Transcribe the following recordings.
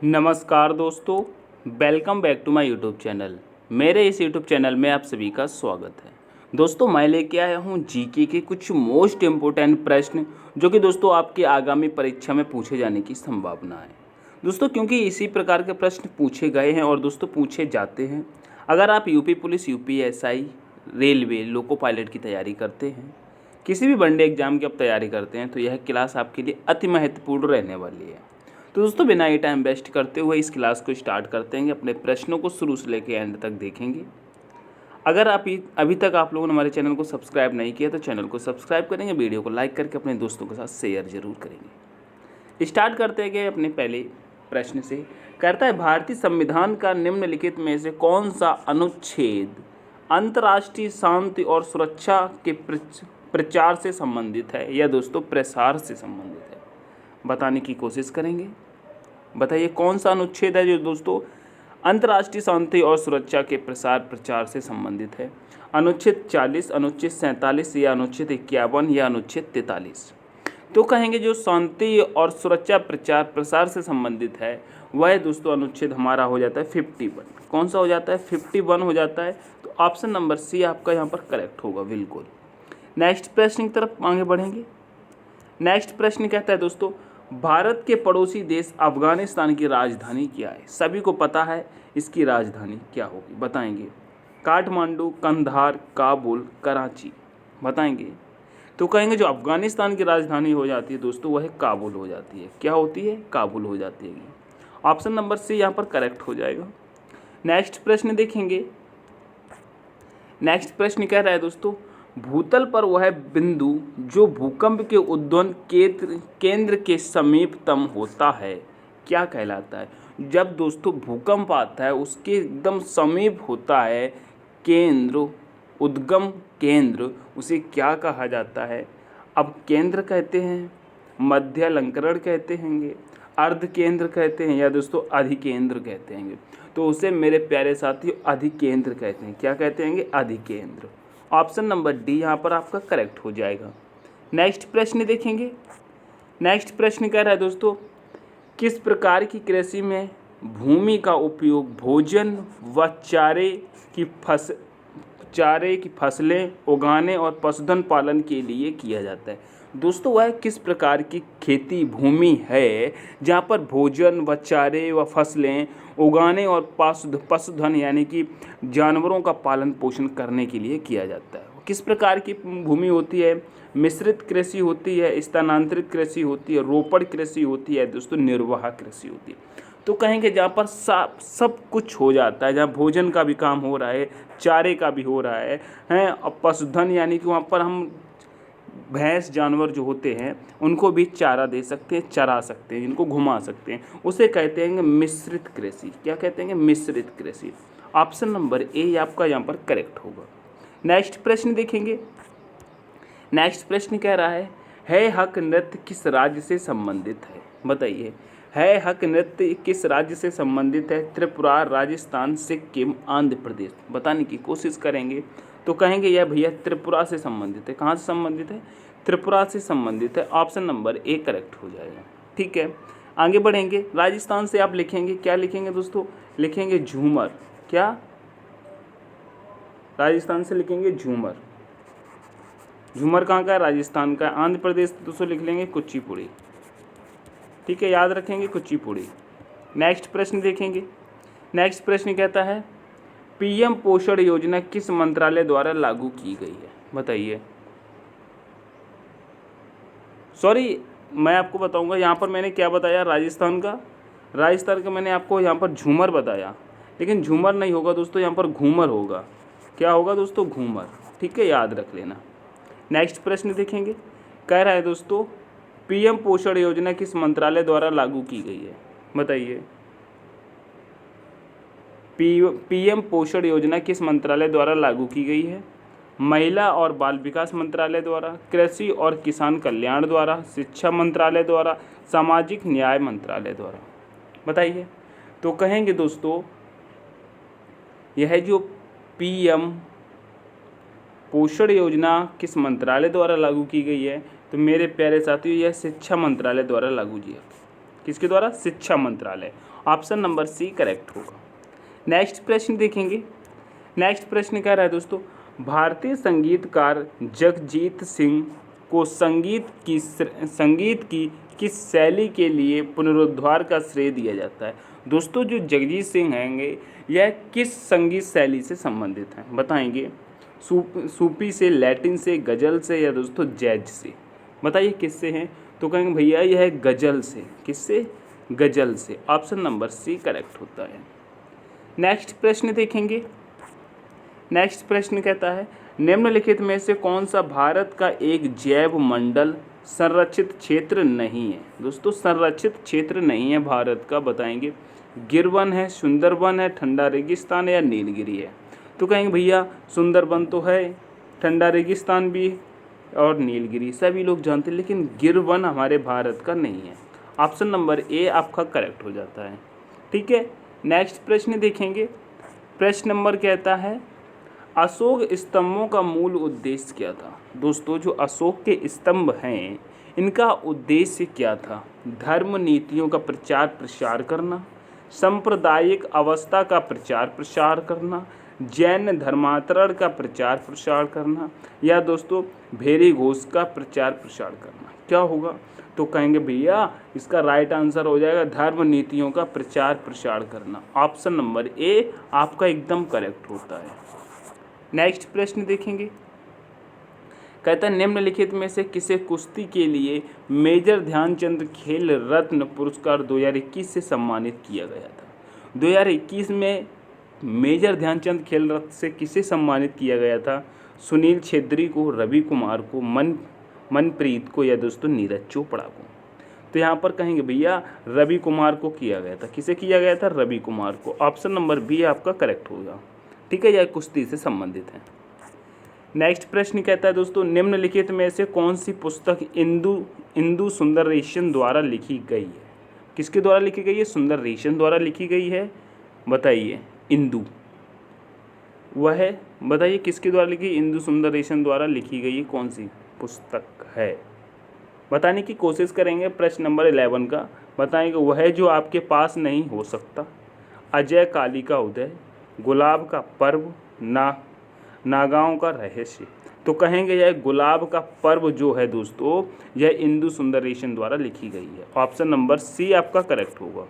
नमस्कार दोस्तों, welcome back to my YouTube channel. मेरे इस यूट्यूब चैनल में आप सभी का स्वागत है। दोस्तों, मैं लेके आया हूँ जीके के कुछ मोस्ट इम्पोर्टेंट प्रश्न जो कि दोस्तों आपकी आगामी परीक्षा में पूछे जाने की संभावना है। दोस्तों, क्योंकि इसी प्रकार के प्रश्न पूछे गए हैं और दोस्तों पूछे जाते हैं। अगर आप UP police, UPSI, railway, loco pilot की तैयारी करते हैं, किसी भी वनडे एग्जाम की आप तैयारी करते हैं, तो यह क्लास आपके लिए अति महत्वपूर्ण रहने वाली है। तो दोस्तों, बिना ये टाइम वेस्ट करते हुए इस क्लास को स्टार्ट करते हैं। अपने प्रश्नों को शुरू से लेकर एंड तक देखेंगे। अगर अभी तक आप लोगों ने हमारे चैनल को सब्सक्राइब नहीं किया तो चैनल को सब्सक्राइब करेंगे, वीडियो को लाइक करके अपने दोस्तों के साथ शेयर जरूर करेंगे। स्टार्ट करते हैं अपने पहले प्रश्न से। कहता है, भारतीय संविधान का निम्नलिखित में से कौन सा अनुच्छेद अंतर्राष्ट्रीय शांति और सुरक्षा के प्रचार से संबंधित है या दोस्तों प्रसार से संबंधित है? बताने की कोशिश करेंगे। बताइए कौन सा अनुच्छेद है जो दोस्तों अंतर्राष्ट्रीय शांति और सुरक्षा के प्रचार से संबंधित है? अनुच्छेद 40, अनुच्छेद 47 या अनुच्छेद 51 या अनुच्छेद 43? तो कहेंगे जो शांति और सुरक्षा प्रचार प्रसार से संबंधित है वह दोस्तों अनुच्छेद हमारा हो जाता है 51। कौन सा हो जाता है? 51 हो जाता है। तो ऑप्शन नंबर सी आपका यहाँ पर करेक्ट होगा बिल्कुल। नेक्स्ट प्रश्न की तरफ आगे बढ़ेंगे। नेक्स्ट प्रश्न कहता है दोस्तों, भारत के पड़ोसी देश अफगानिस्तान की राजधानी क्या है? सभी को पता है इसकी राजधानी क्या होगी, बताएंगे। काठमांडू, कंधार, काबुल, कराची? बताएंगे। तो कहेंगे जो अफगानिस्तान की राजधानी हो जाती है दोस्तों वह काबुल हो जाती है। क्या होती है? काबुल हो जाती है। ऑप्शन नंबर सी यहाँ पर करेक्ट हो जाएगा। नेक्स्ट प्रश्न देखेंगे। नेक्स्ट प्रश्न कह रहा है दोस्तों, भूतल पर वह बिंदु जो भूकंप के उद्गम केंद्र के समीपतम होता है क्या कहलाता है? जब दोस्तों भूकंप आता है उसके एकदम समीप होता है केंद्र, उद्गम केंद्र, उसे क्या कहा जाता है? अब केंद्र कहते हैं, मध्य अलंकरण कहते हैं, अर्ध केंद्र कहते हैं या दोस्तों अधिकेंद्र कहते हैं? तो उसे मेरे प्यारे साथियों अधिकेंद्र कहते हैं। क्या कहते हैं? अधिकेंद्र। ऑप्शन नंबर डी यहाँ पर आपका करेक्ट हो जाएगा। नेक्स्ट प्रश्न देखेंगे। नेक्स्ट प्रश्न कह रहा है दोस्तों, किस प्रकार की कृषि में भूमि का उपयोग भोजन व चारे की फसलें उगाने और पशुधन पालन के लिए किया जाता है? दोस्तों, वह किस प्रकार की खेती भूमि है जहाँ पर भोजन व चारे व फसलें उगाने और पशुधन यानी कि जानवरों का पालन पोषण करने के लिए किया जाता है? किस प्रकार की भूमि होती है? मिश्रित कृषि होती है, स्थानांतरित कृषि होती है, रोपड़ कृषि होती है, दोस्तों निर्वाह कृषि होती है। तो कहेंगे जहाँ पर सब कुछ हो जाता है, जहाँ भोजन का भी काम हो रहा है, चारे का भी हो रहा है और पशुधन यानी कि वहाँ पर हम भैंस जानवर जो होते हैं उनको भी चारा दे सकते हैं, चरा सकते हैं, जिनको घुमा सकते हैं, उसे कहते हैं मिश्रित कृषि। क्या कहते हैं? मिश्रित कृषि। ऑप्शन नंबर ए आपका यहाँ पर करेक्ट होगा। नेक्स्ट प्रश्न देखेंगे। नेक्स्ट प्रश्न कह रहा है हक नृत्य किस राज्य से संबंधित है? बताइए, है हक नृत्य किस राज्य से संबंधित है? त्रिपुरा, राजस्थान, सिक्किम, आंध्र प्रदेश? बताने की कोशिश करेंगे। तो कहेंगे यह भैया त्रिपुरा से संबंधित है। कहाँ से संबंधित है? त्रिपुरा से संबंधित है। ऑप्शन नंबर ए करेक्ट हो जाएगा। ठीक है, आगे बढ़ेंगे। राजस्थान से आप लिखेंगे, क्या लिखेंगे दोस्तों? लिखेंगे झूमर। क्या? राजस्थान से लिखेंगे झूमर। झूमर कहाँ का है? राजस्थान का। आंध्र प्रदेश से दोस्तों लिख लेंगे कुचिपुड़ी। ठीक है, याद रखेंगे कुचिपुड़ी। नेक्स्ट प्रश्न देखेंगे। नेक्स्ट प्रश्न कहता है, पीएम पोषण योजना किस मंत्रालय द्वारा लागू की गई है? बताइए। सॉरी, मैं आपको बताऊंगा, यहाँ पर मैंने क्या बताया? राजस्थान का मैंने आपको यहाँ पर झूमर बताया, लेकिन झूमर नहीं होगा दोस्तों, यहाँ पर घूमर होगा। क्या होगा दोस्तों? घूमर। ठीक है, याद रख लेना। नेक्स्ट प्रश्न देखेंगे। कह रहा है दोस्तों, पीएम पोषण योजना किस मंत्रालय द्वारा लागू की गई है? बताइए। पीएम पोषण योजना किस मंत्रालय द्वारा लागू की गई है? महिला और बाल विकास मंत्रालय द्वारा, कृषि और किसान कल्याण द्वारा, शिक्षा मंत्रालय द्वारा, सामाजिक न्याय मंत्रालय द्वारा? बताइए। तो कहेंगे दोस्तों यह जो पीएम पोषण योजना किस मंत्रालय द्वारा लागू की गई है? तो मेरे प्यारे साथियों यह शिक्षा मंत्रालय द्वारा लागू किया। किसके द्वारा? शिक्षा मंत्रालय। ऑप्शन नंबर सी करेक्ट होगा। नेक्स्ट प्रश्न देखेंगे। नेक्स्ट प्रश्न कह रहा है दोस्तों, भारतीय संगीतकार जगजीत सिंह को संगीत की किस शैली के लिए पुनरुद्धार का श्रेय दिया जाता है? दोस्तों जो जगजीत सिंह हैंगे यह किस संगीत शैली से संबंधित हैं बताएंगे? सूफी से, लैटिन से, गज़ल से या दोस्तों जैज से? बताइए किससे हैं? तो कहेंगे भैया यह है गज़ल से। किससे? गज़ल से। ऑप्शन नंबर सी करेक्ट होता है। नेक्स्ट प्रश्न देखेंगे। नेक्स्ट प्रश्न कहता है, निम्नलिखित में से कौन सा भारत का एक जैव मंडल संरक्षित क्षेत्र नहीं है? दोस्तों संरक्षित क्षेत्र नहीं है भारत का, बताएंगे? गिरवन है, सुंदरबन है, ठंडा रेगिस्तान है या नीलगिरी है? तो कहेंगे भैया सुंदरबन तो है, ठंडा रेगिस्तान भी और नीलगिरी सभी लोग जानते हैं, लेकिन गिरवन हमारे भारत का नहीं है। ऑप्शन नंबर ए आपका करेक्ट हो जाता है। ठीक है, नेक्स्ट प्रश्न देखेंगे। प्रश्न नंबर कहता है, अशोक स्तंभों का मूल उद्देश्य क्या था? दोस्तों जो अशोक के स्तंभ हैं इनका उद्देश्य क्या था? धर्म नीतियों का प्रचार प्रसार करना, सांप्रदायिक अवस्था का प्रचार प्रसार करना, जैन धर्मांतरण का प्रचार प्रसार करना या दोस्तों भेरी घोष का प्रचार प्रसार करना? क्या होगा? तो कहेंगे भैया इसका राइट आंसर हो जाएगा धर्म नीतियों का प्रचार प्रसार करना। ऑप्शन नंबर ए आपका एकदम करेक्ट होता है। नेक्स्ट प्रश्न देखेंगे। कहता है, निम्नलिखित में से किसे कुश्ती के लिए मेजर ध्यानचंद खेल रत्न पुरस्कार 2021 से सम्मानित किया गया था? 2021 में मेजर ध्यानचंद खेल रत्न से किसे सम्मानित किया गया था? सुनील छेत्री को, रवि कुमार को, मनप्रीत को या दोस्तों नीरज चोपड़ा को? तो यहाँ पर कहेंगे भैया रवि कुमार को किया गया था। किसे किया गया था? रवि कुमार को। ऑप्शन नंबर बी आपका करेक्ट होगा। ठीक है, यह कुश्ती से संबंधित है। नेक्स्ट प्रश्न कहता है दोस्तों, निम्नलिखित में से कौन सी पुस्तक इंदु सुंदरेशन द्वारा लिखी गई है? किसके द्वारा लिखी गई है? सुंदरेशन द्वारा लिखी गई है। बताइए इंदु वह है, बताइए किसके द्वारा लिखी? इंदु सुंदरेशन द्वारा लिखी गई कौन सी पुस्तक है? बताने की कोशिश करेंगे। प्रश्न नंबर 11 का बताएंगे, वह जो आपके पास नहीं हो सकता, अजय काली का उदय, गुलाब का पर्व, नागाओं का रहस्य। तो कहेंगे यह गुलाब का पर्व जो है दोस्तों यह इंदु सुंदरेशन द्वारा लिखी गई है। ऑप्शन नंबर सी आपका करेक्ट होगा।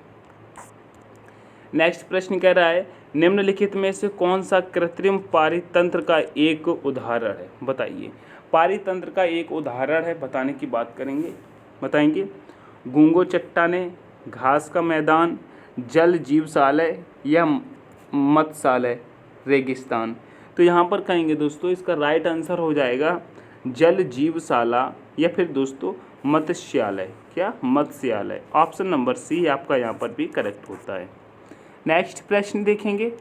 नेक्स्ट प्रश्न कह रहा है, निम्नलिखित में से कौन सा कृत्रिम पारितंत्र का एक उदाहरण है? बताइए पारितंत्र का एक उदाहरण है, बताने की बात करेंगे। बताएंगे गूंगो चट्टाने, घास का मैदान, जल जीवशालय या मत्स्यालय रेगिस्तान? तो यहाँ पर कहेंगे दोस्तों इसका राइट आंसर हो जाएगा जल जीवशाला या फिर दोस्तों मत्स्यालय। क्या? मत्स्यालय। ऑप्शन नंबर सी आपका यहाँ पर भी करेक्ट होता है। नेक्स्ट प्रश्न देखेंगे।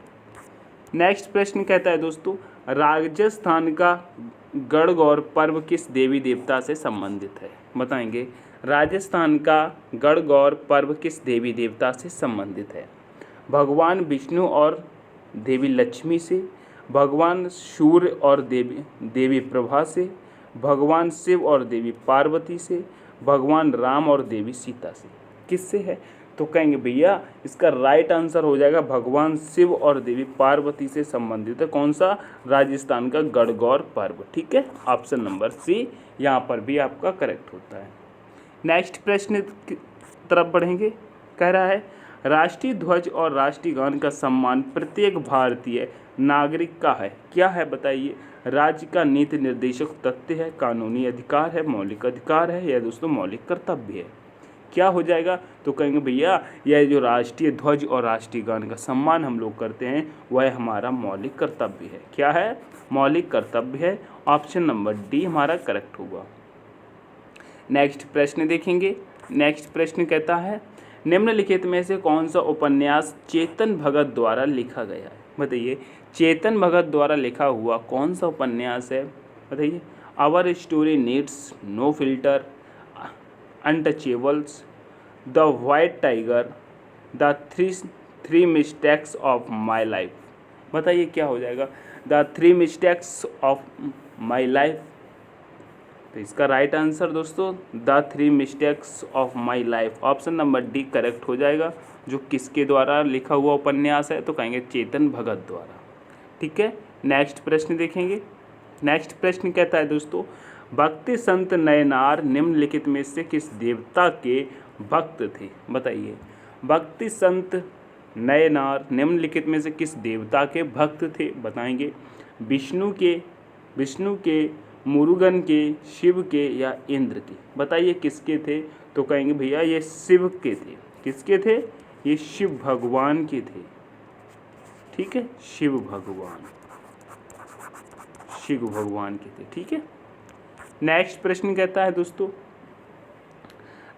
नेक्स्ट प्रश्न कहता है दोस्तों, राजस्थान का गणगौर पर्व किस देवी देवता से संबंधित है? बताएंगे राजस्थान का गणगौर पर्व किस देवी देवता से संबंधित है? भगवान विष्णु और देवी लक्ष्मी से, भगवान सूर्य और देवी प्रभा से, भगवान शिव और देवी पार्वती से, भगवान राम और देवी सीता से? किससे है? तो कहेंगे भैया इसका राइट आंसर हो जाएगा भगवान शिव और देवी पार्वती से संबंधित है। कौन सा? राजस्थान का गणगौर पर्व। ठीक है, ऑप्शन नंबर सी यहाँ पर भी आपका करेक्ट होता है। नेक्स्ट प्रश्न की तरफ बढ़ेंगे। कह रहा है, राष्ट्रीय ध्वज और राष्ट्रीय गान का सम्मान प्रत्येक भारतीय नागरिक का है। क्या है? बताइए। राज्य का नीति निर्देशक तथ्य है, कानूनी अधिकार है, मौलिक अधिकार है या दोस्तों मौलिक कर्तव्य है? क्या हो जाएगा? तो कहेंगे भैया यह जो राष्ट्रीय ध्वज और राष्ट्रीय गान का सम्मान हम लोग करते हैं वह हमारा मौलिक कर्तव्य है। क्या है? मौलिक कर्तव्य है। ऑप्शन नंबर डी हमारा करेक्ट होगा। नेक्स्ट प्रश्न देखेंगे। नेक्स्ट प्रश्न कहता है, निम्नलिखित में से कौन सा उपन्यास चेतन भगत द्वारा लिखा गया है? बताइए चेतन भगत द्वारा लिखा हुआ कौन सा उपन्यास है? बताइए। Our story needs no filter, untouchables, the white tiger, the three mistakes of my life? बताइए क्या हो जाएगा? The three mistakes of my life, तो इसका राइट आंसर दोस्तों the 3 mistakes of my life, option number D correct हो जाएगा। जो किसके द्वारा लिखा हुआ उपन्यास है, तो कहेंगे चेतन भगत द्वारा। ठीक है, नेक्स्ट प्रश्न देखेंगे। नेक्स्ट प्रश्न कहता है दोस्तों, भक्ति संत नयनार निम्नलिखित में से किस देवता के भक्त थे? बताइए, भक्ति संत नयनार निम्नलिखित में से किस देवता के भक्त थे? बताएंगे विष्णु के, मुरुगन के, शिव के या इंद्र के? बताइए किसके थे? तो कहेंगे भैया ये शिव के थे। किसके थे? ये शिव भगवान के थे। ठीक है, शिव भगवान के थे। ठीक है, नेक्स्ट प्रश्न कहता है दोस्तों,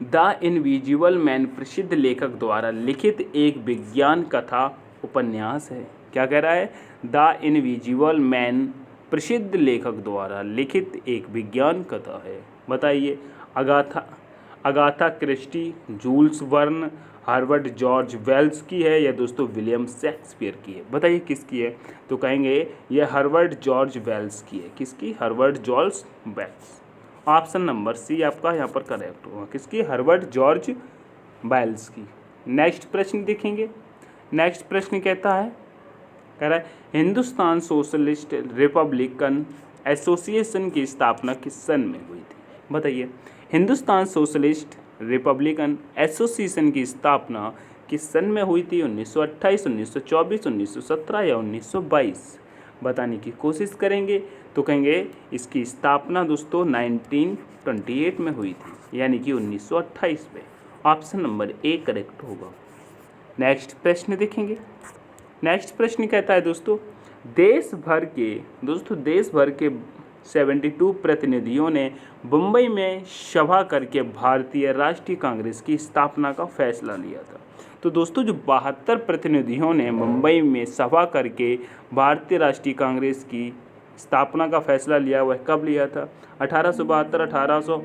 द इनविजिबल मैन प्रसिद्ध लेखक द्वारा लिखित एक विज्ञान कथा उपन्यास है। क्या कह रहा है? द इनविजिबल मैन प्रसिद्ध लेखक द्वारा लिखित एक विज्ञान कथा है। बताइए, Agatha Christie, Jules Verne, Harvard George Wells की है या दोस्तों विलियम शेक्सपियर की है? बताइए किसकी है? तो कहेंगे ये हार्वर्ड जॉर्ज वेल्स की है। किसकी? Harvard George Wells. Option number C आपका यहाँ पर करेक्ट होगा। किसकी? हार्वर्ड जॉर्ज वेल्स की। नेक्स्ट प्रश्न देखेंगे। नेक्स्ट प्रश्न कहता है, कह रहा है हिंदुस्तान सोशलिस्ट रिपब्लिकन एसोसिएशन की स्थापना किस सन में हुई थी? बताइए, हिंदुस्तान सोशलिस्ट रिपब्लिकन एसोसिएशन की स्थापना किस सन में हुई थी? 1928, 1924, 1917 या 1922? बताने की कोशिश करेंगे तो कहेंगे इसकी स्थापना दोस्तों 1928 में हुई थी, यानी कि 1928 में। ऑप्शन नंबर ए करेक्ट होगा। नेक्स्ट प्रश्न देखेंगे। नेक्स्ट प्रश्न कहता है दोस्तों, देश भर के 72 प्रतिनिधियों ने मुंबई में सभा करके भारतीय राष्ट्रीय कांग्रेस की स्थापना का फैसला लिया था। तो दोस्तों जो 72 प्रतिनिधियों ने मुंबई में सभा करके भारतीय राष्ट्रीय कांग्रेस की स्थापना का फैसला लिया, वह कब लिया था? 1872, 1800?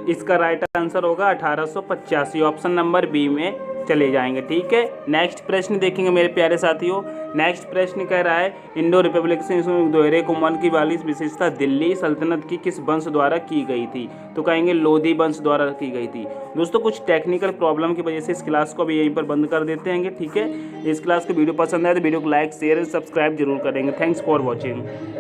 इसका राइट आंसर होगा 1885। ऑप्शन नंबर बी में चले जाएंगे। ठीक है, नेक्स्ट प्रश्न देखेंगे मेरे प्यारे साथियों। नेक्स्ट प्रश्न कह रहा है, इंडो रिपब्लिक से दोहरे कुमान की वाली विशेषता दिल्ली सल्तनत की किस वंश द्वारा की गई थी? तो कहेंगे लोधी वंश द्वारा की गई थी। दोस्तों कुछ टेक्निकल प्रॉब्लम की वजह से इस क्लास को भी यहीं पर बंद कर देते हैं। ठीक है, इस क्लास की वीडियो पसंद आए तो वीडियो को लाइक शेयर सब्सक्राइब जरूर करेंगे। Thanks for watching.